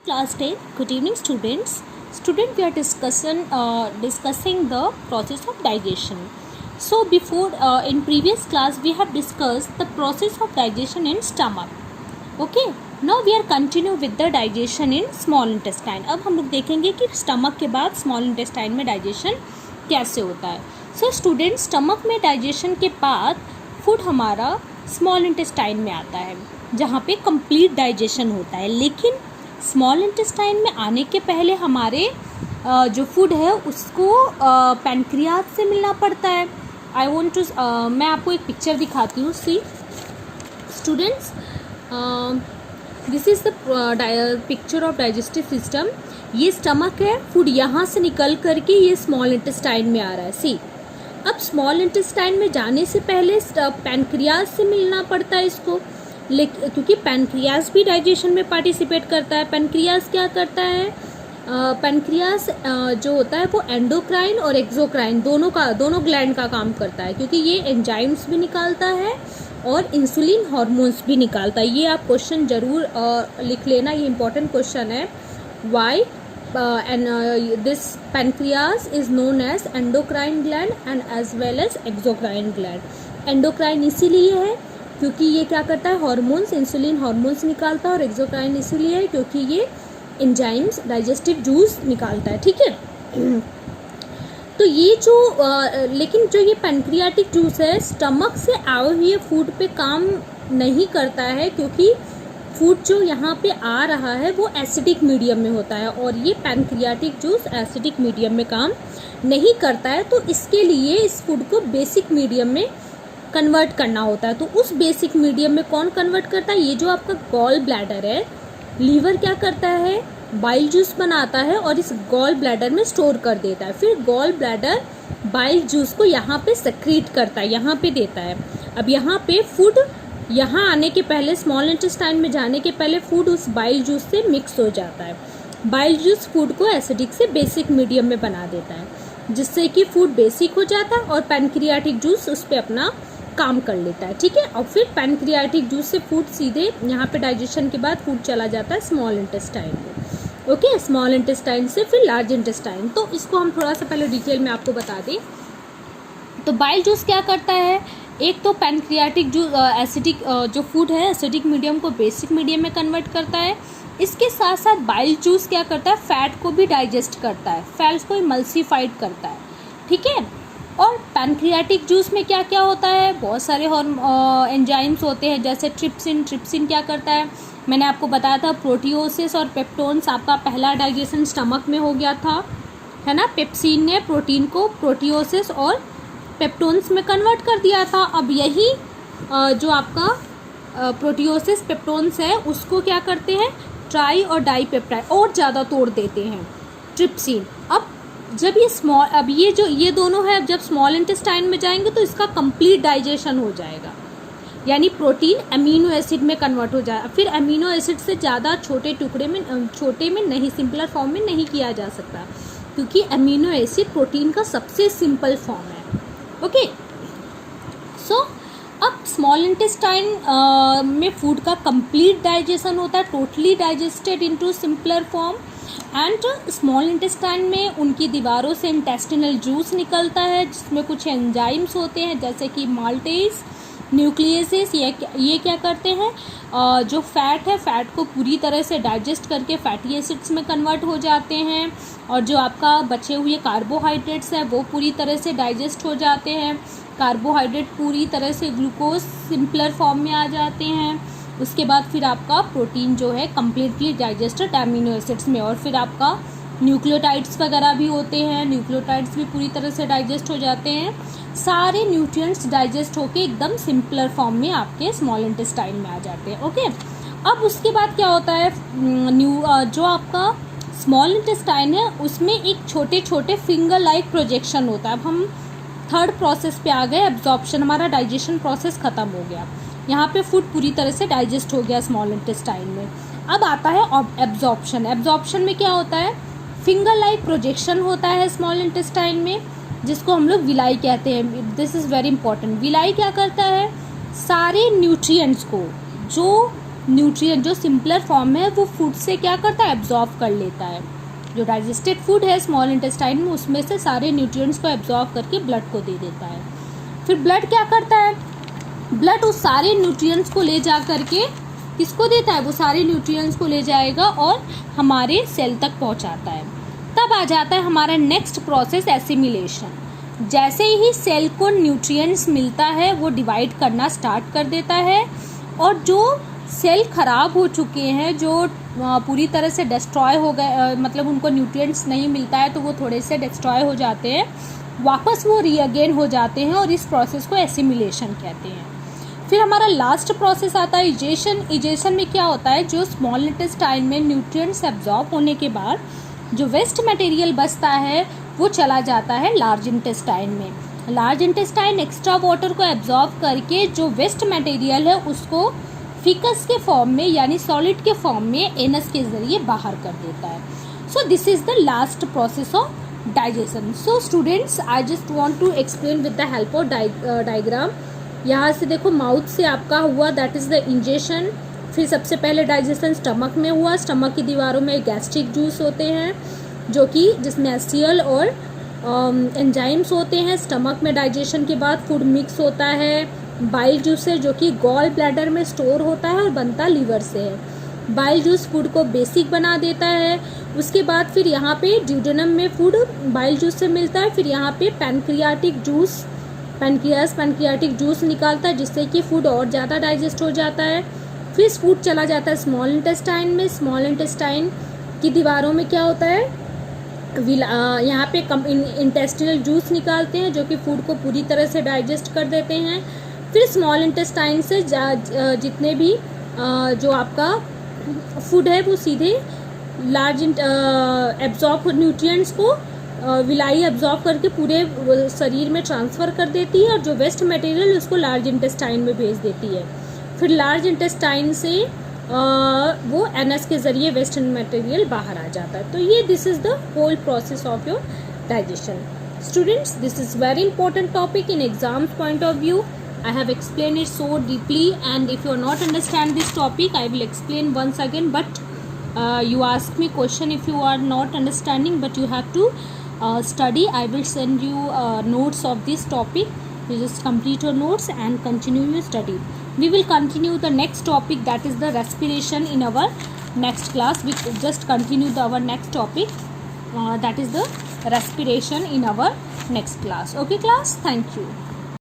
Class 10. Good evening, students. Student, we are discussing the process of digestion. So, before in previous class, we have discussed the process of digestion in stomach. Okay. Now we are continue with the digestion in small intestine. अब हम लोग देखेंगे कि stomach के बाद small intestine में digestion कैसे होता है. सो स्टूडेंट, स्टमक में डाइजेशन के बाद फूड हमारा स्मॉल इंटेस्टाइन में आता है जहाँ पे कंप्लीट डाइजेशन होता है. लेकिन स्मॉल इंटेस्टाइन में आने के पहले हमारे जो फूड है उसको पैनक्रियाज से मिलना पड़ता है. मैं आपको एक पिक्चर दिखाती हूँ. See students, this is the picture of digestive system. ये स्टमक है, फूड यहाँ से निकल करके ये स्मॉल इंटेस्टाइन में आ रहा है. सी, अब स्मॉल इंटेस्टाइन में जाने से पहले पैनक्रियाज से मिलना पड़ता है इसको, लेकिन क्योंकि पैनक्रियाज भी डाइजेशन में पार्टिसिपेट करता है. पैनक्रियाज क्या करता है? पैनक्रियाज जो होता है वो एंडोक्राइन और एक्सोक्राइन दोनों ग्लैंड का काम करता है, क्योंकि ये एंजाइम्स भी निकालता है और इंसुलिन हार्मोन्स भी निकालता है. ये आप क्वेश्चन जरूर लिख लेना, ये इंपॉर्टेंट क्वेश्चन है. Why this pancreas is known as endocrine gland and as well as exocrine gland. Endocrine इसीलिए है क्योंकि ये क्या करता है, हार्मोन्स, इंसुलिन हार्मोन्स निकालता है, और एक्सोक्राइन इसीलिए है क्योंकि ये एंजाइम्स, डाइजेस्टिव जूस निकालता है. ठीक है. तो ये जो लेकिन जो ये पैनक्रियाटिक जूस है स्टमक से आए हुए फूड पे काम नहीं करता है, क्योंकि फूड जो यहाँ पे आ रहा है वो एसिडिक मीडियम में होता है और ये पैनक्रियाटिक जूस एसिडिक मीडियम में काम नहीं करता है. तो इसके लिए इस फूड को बेसिक मीडियम में कन्वर्ट करना होता है. तो उस बेसिक मीडियम में कौन कन्वर्ट करता है? ये जो आपका गॉल ब्लैडर है, लीवर क्या करता है, बाइल जूस बनाता है और इस गॉल ब्लैडर में स्टोर कर देता है. फिर गॉल ब्लैडर बाइल जूस को यहाँ पे सेक्रीट करता है, यहाँ पे देता है. अब यहाँ पे फूड यहाँ आने के पहले, स्मॉल इंटेस्टाइन में जाने के पहले फूड उस बाइल जूस से मिक्स हो जाता है. बाइल जूस फूड को एसिडिक से बेसिक मीडियम में बना देता है, जिससे कि फूड बेसिक हो जाता है और पैनक्रियाटिक जूस उस पर अपना काम कर लेता है. ठीक है. और फिर पैनक्रियाटिक जूस से फूड सीधे यहाँ पे डाइजेशन के बाद फूड चला जाता है स्मॉल इंटेस्टाइन में. ओके. स्मॉल इंटेस्टाइन से फिर लार्ज इंटेस्टाइन. तो इसको हम थोड़ा सा पहले डिटेल में आपको बता दें. तो बाइल जूस क्या करता है? एक तो पैनक्रियाटिक जूस एसिडिक जो फूड है एसिडिक मीडियम को बेसिक मीडियम में कन्वर्ट करता है. इसके साथ साथ बाइल जूस क्या करता है? फैट को भी डाइजेस्ट करता है, फैट्स को इमल्सिफाइड करता है. ठीक है. और पैनक्रियाटिक जूस में क्या क्या होता है? बहुत सारे एंजाइम्स होते हैं, जैसे ट्रिप्सिन क्या करता है? मैंने आपको बताया था प्रोटियोसिस और पेप्टोन्स. आपका पहला डाइजेशन स्टमक में हो गया था, है ना. पेप्सिन ने प्रोटीन को प्रोटियोसिस और पेप्टोन्स में कन्वर्ट कर दिया था. अब यही जो आपका प्रोटियोसिस पेप्टोन्स है उसको क्या करते हैं? ट्राई और डाई पेप्टाइड और ज़्यादा तोड़ देते हैं, ट्रिप्सिन. अब जब ये दोनों है, जब स्मॉल इंटेस्टाइन में जाएंगे तो इसका कंप्लीट डाइजेशन हो जाएगा, यानी प्रोटीन अमीनो एसिड में कन्वर्ट हो जाएगा. फिर अमीनो एसिड से ज़्यादा छोटे में नहीं, सिंपलर फॉर्म में नहीं किया जा सकता, क्योंकि अमीनो एसिड प्रोटीन का सबसे सिंपल फॉर्म है. ओके. सो अब स्मॉल इंटेस्टाइन में फूड का कंप्लीट डाइजेशन होता है, totally digested into simpler form. And small intestine में उनकी दीवारों से इंटेस्टिनल जूस निकलता है, जिसमें कुछ एंजाइम्स होते हैं जैसे कि माल्टेज, न्यूक्लियसेस. ये क्या करते हैं? जो फैट है, फैट को पूरी तरह से डाइजेस्ट करके फैटी एसिड्स में कन्वर्ट हो जाते हैं, और जो आपका बचे हुए कार्बोहाइड्रेट्स हैं वो पूरी तरह से डाइजेस्ट हो जाते हैं. कार्बोहाइड्रेट पूरी तरह से ग्लूकोज सिंपलर फॉर्म में आ जाते हैं. उसके बाद फिर आपका प्रोटीन जो है कम्प्लीटली डाइजेस्टेड अमीनो एसिड्स में, और फिर आपका न्यूक्लियोटाइड्स वगैरह भी होते हैं, न्यूक्लियोटाइड्स भी पूरी तरह से डाइजेस्ट हो जाते हैं. सारे न्यूट्रिएंट्स डाइजेस्ट होके एकदम सिंपलर फॉर्म में आपके स्मॉल इंटेस्टाइन में आ जाते हैं. ओके. अब उसके बाद क्या होता है? जो आपका स्मॉल इंटेस्टाइन है उसमें एक छोटे छोटे फिंगर लाइक प्रोजेक्शन होता है. अब हम थर्ड प्रोसेस पे आ गए, एब्जॉर्प्शन. हमारा डाइजेशन प्रोसेस ख़त्म हो गया, यहाँ पे फूड पूरी तरह से डाइजेस्ट हो गया स्मॉल इंटेस्टाइन में. अब आता है एब्जॉर्प्शन. एब्जॉर्प्शन में क्या होता है? फिंगर लाइक प्रोजेक्शन होता है स्मॉल इंटेस्टाइन में, जिसको हम लोग विलाई कहते हैं. This is very important. Villi क्या करता है? सारे न्यूट्रिएंट्स को जो न्यूट्रिएंट जो सिंपलर फॉर्म है वो फूड से क्या करता है, एब्जॉर्ब कर लेता है। जो डाइजेस्टेड फूड है स्मॉल इंटेस्टाइन में, उसमें से सारे न्यूट्रिएंट्स को एब्जॉर्ब करके ब्लड को दे देता है। फिर ब्लड क्या करता है, ब्लड उस सारे न्यूट्रिएंट्स को ले जा करके किसको देता है, वो सारे न्यूट्रिएंट्स को ले जाएगा और हमारे सेल तक पहुंचाता है। तब आ जाता है हमारा नेक्स्ट प्रोसेस, एसिमिलेशन। जैसे ही सेल को न्यूट्रिएंट्स मिलता है वो डिवाइड करना स्टार्ट कर देता है, और जो सेल खराब हो चुके हैं, जो पूरी तरह से डिस्ट्रॉय हो गए, मतलब उनको न्यूट्रिएंट्स नहीं मिलता है तो वो थोड़े से डिस्ट्रॉय हो जाते हैं, वापस वो रीअगेन हो जाते हैं, और इस प्रोसेस को एसिमिलेशन कहते हैं। फिर हमारा लास्ट प्रोसेस आता है इजेशन। इजेशन में क्या होता है, जो स्मॉल इंटेस्टाइन में न्यूट्रिएंट्स एब्जॉर्ब होने के बाद जो वेस्ट मटेरियल बचता है वो चला जाता है लार्ज इंटेस्टाइन में। लार्ज इंटेस्टाइन एक्स्ट्रा वाटर को एब्जॉर्ब करके जो वेस्ट मटेरियल है उसको फिकस के फॉर्म में यानी सॉलिड के फॉर्म में एनस के जरिए बाहर कर देता है। So this is the last process of digestion. So students, I just want to explain with the help of diagram. यहाँ से देखो, माउथ से आपका हुआ, दैट इज द इंजेशन। फिर सबसे पहले डाइजेशन स्टमक में हुआ। स्टमक की दीवारों में गैस्ट्रिक जूस होते हैं जो कि जिसमें एसियल और एंजाइम्स होते हैं। स्टमक में डाइजेशन के बाद फूड मिक्स होता है बाइल जूस से, जो कि गॉल ब्लैडर में स्टोर होता है और बनता लीवर से है। बाइल जूस फूड को बेसिक बना देता है। उसके बाद फिर यहाँ पे ड्यूडेनम में फूड बाइल जूस से मिलता है। फिर यहाँ पे पैनक्रियाटिक जूस निकालता है जिससे कि फूड और ज़्यादा डाइजेस्ट हो जाता है। फिर फूड चला जाता है स्मॉल इंटेस्टाइन में। स्मॉल इंटेस्टाइन की दीवारों में क्या होता है, यहाँ पे इंटेस्टिनल जूस निकालते हैं जो कि फूड को पूरी तरह से डाइजेस्ट कर देते हैं। फिर स्मॉल इंटेस्टाइन से जितने भी जो आपका फूड है वो सीधे लार्ज एब्जॉर्ब न्यूट्रिएंट्स को विलाई एब्जॉर्ब करके पूरे शरीर में ट्रांसफ़र कर देती है, और जो वेस्ट मटेरियल उसको लार्ज इंटेस्टाइन में भेज देती है। फिर लार्ज इंटेस्टाइन से वो एनस के ज़रिए वेस्ट मटेरियल बाहर आ जाता है। तो ये this is the whole process of your digestion. Students, this is very important topic in exams point of view. I have explained it so deeply, and if you are not understand this topic, I will explain once again. But you ask me question if you are not understanding, but you have to study. I will send you notes of this topic. You just complete your notes and continue your study. We will continue the next topic, that is the respiration, in our next class. We just continue our next topic, that is the respiration in our next class. Okay class, thank you.